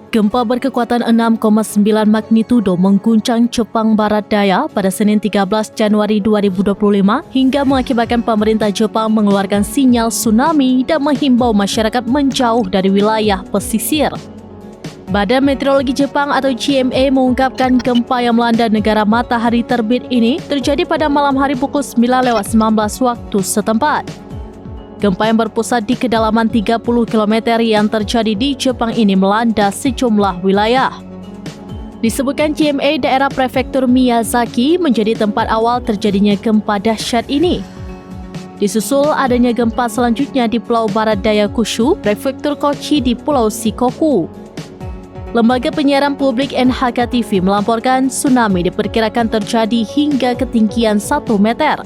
Gempa berkekuatan 6,9 magnitudo mengguncang Jepang Barat Daya pada Senin 13 Januari 2025 hingga mengakibatkan pemerintah Jepang mengeluarkan sinyal tsunami dan menghimbau masyarakat menjauh dari wilayah pesisir. Badan Meteorologi Jepang atau JMA mengungkapkan gempa yang melanda negara matahari terbit ini terjadi pada malam hari pukul 9:19 waktu setempat. Gempa yang berpusat di kedalaman 30 km yang terjadi di Jepang ini melanda sejumlah wilayah. Disebutkan JMA daerah prefektur Miyazaki menjadi tempat awal terjadinya gempa dahsyat ini. Disusul adanya gempa selanjutnya di Pulau Barat Daya Kyushu, prefektur Kochi di Pulau Shikoku. Lembaga penyiaran publik NHK TV melaporkan tsunami diperkirakan terjadi hingga ketinggian 1 meter.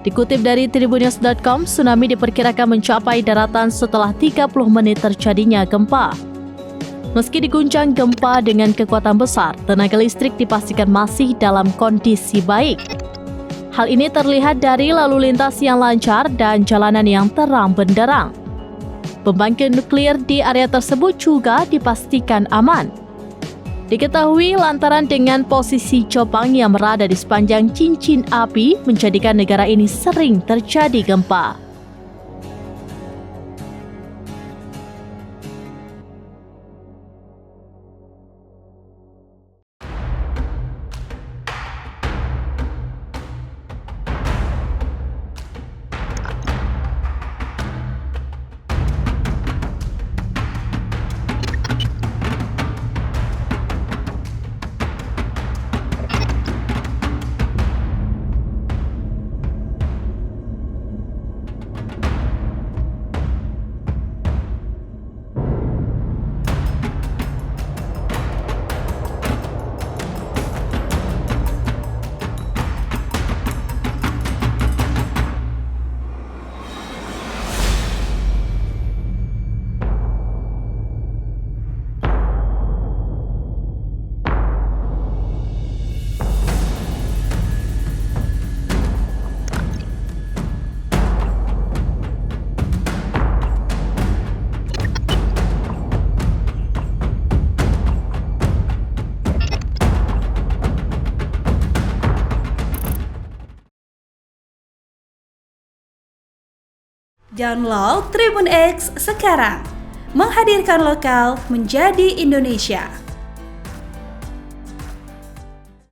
Dikutip dari tribunnews.com, tsunami diperkirakan mencapai daratan setelah 30 menit terjadinya gempa. Meski diguncang gempa dengan kekuatan besar, tenaga listrik dipastikan masih dalam kondisi baik. Hal ini terlihat dari lalu lintas yang lancar dan jalanan yang terang benderang. Pembangkit nuklir di area tersebut juga dipastikan aman. Diketahui lantaran dengan posisi Jepang yang berada di sepanjang cincin api menjadikan negara ini sering terjadi gempa. Download Tribun X sekarang, menghadirkan lokal menjadi Indonesia.